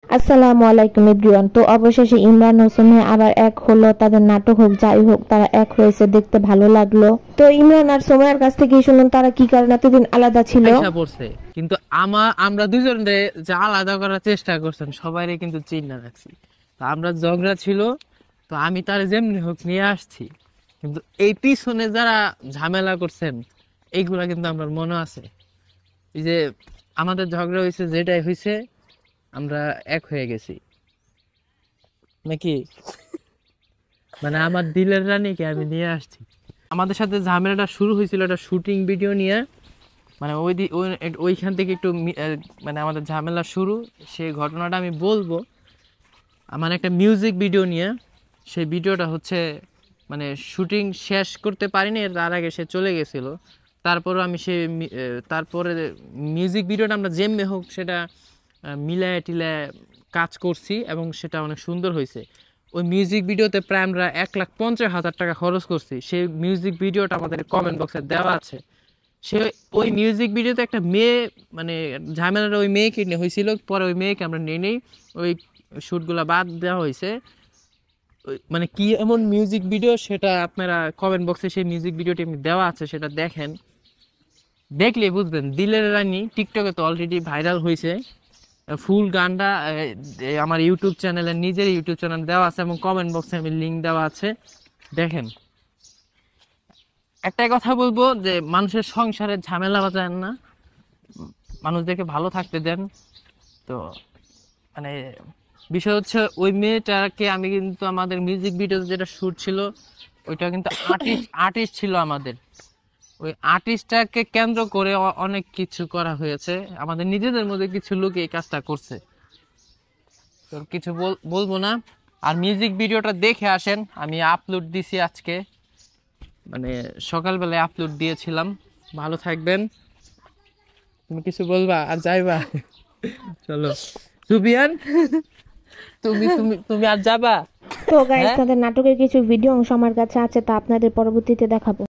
আসসালামু আলাইকুম এভরিওয়ান। তো অবশেষে ইমরান ও সুমাইয়া আবার এক হলো। তাদের নাটক হোক যাই হোক, তারা এক হয়েছে, দেখতে ভালো লাগলো। তো ইমরান আর সুমাইয়ার কাছ থেকে শুনুন তারা কি কারণে এতদিন আলাদা ছিল। আইসা পড়ছে কিন্তু আমরা দুজন যে আলাদা করার চেষ্টা করছেন সবাইরে কিন্তু চিন্তা রাখছি। তো আমরা ঝগড়া ছিল, তো আমি তার যেমনি হোক নিয়ে আসছি, কিন্তু এই পিছনে যারা ঝামেলা করছেন এইগুলা কিন্তু আমার মনে আছে। এই যে আমাদের ঝগড়া হয়েছে, যেটাই হয়েছে আমরা এক হয়ে গেছি নাকি, মানে আমার দিলের রানীকে আমি নিয়ে আসছি। আমাদের সাথে ঝামেলাটা শুরু হয়েছিল একটা শুটিং ভিডিও নিয়ে, মানে ওইখান থেকে একটু মানে আমাদের ঝামেলা শুরু। সেই ঘটনাটা আমি বলবো আমার একটা মিউজিক ভিডিও নিয়ে। সেই ভিডিওটা হচ্ছে মানে শুটিং শেষ করতে পারিনি, তার আগে সে চলে গেছিল। তারপরে আমি তারপরে মিউজিক ভিডিওটা আমরা যেমনি হোক সেটা মিলায় টিলায় কাজ করছি এবং সেটা অনেক সুন্দর হয়েছে। ওই মিউজিক ভিডিওতে প্রায় আমরা 1,50,000 টাকা খরচ করছি। সেই মিউজিক ভিডিওটা আমাদের কমেন্ট বক্সে দেওয়া আছে। সে ওই মিউজিক ভিডিওতে একটা মেয়ে, মানে ঝামেলাটা ওই মেয়েকে নিয়ে হয়েছিল, পরে ওই মেয়েকে আমরা নিয়ে নেই, ওই শ্যুটগুলো বাদ দেওয়া হয়েছে। মানে কি এমন মিউজিক ভিডিও সেটা আপনারা কমেন্ট বক্সে সেই মিউজিক ভিডিওটি আমি দেওয়া আছে, সেটা দেখেন, দেখলেই বুঝবেন। দিলের রানী টিকটকে তো অলরেডি ভাইরাল হয়েছে। ফুল গানটা আমার ইউটিউব চ্যানেলে, নিজের ইউটিউব চ্যানেল দেওয়া আছে এবং কমেন্ট বক্সে আমি লিঙ্ক দেওয়া আছে, দেখেন। একটাই কথা বলবো যে মানুষের সংসারে ঝামেলা বাজায় না, মানুষদেরকে ভালো থাকতে দেন। তো মানে বিষয় হচ্ছে ওই মেয়েটাকে আমি কিন্তু আমাদের মিউজিক ভিডিও যেটা শুট ছিল ওইটা কিন্তু আর্টিস্ট ছিল আমাদের। ওই আর্টিস্টটাকে কেন্দ্র করে অনেক কিছু করা হয়েছে, আমাদের নিজেদের মধ্যে কিছু লোক এই কাজটা করছে। তো কিছু বলবো না। আর মিউজিক ভিডিওটা দেখে আসেন, আমি আপলোড দিছি আজকে, মানে সকালবেলায় আপলোড দিয়েছিলাম। ভালো থাকবেন। তুমি কিছু বলবা আর যাইবা? চলো সুবিয়ান, তুমি তুমি তুমি আর যাবা? তো গাইস, হ্যাঁ। তাদের নাটকের কিছু ভিডিও অংশ আমার কাছে আছে, তা আপনাদের পরবর্তীতে দেখাবো।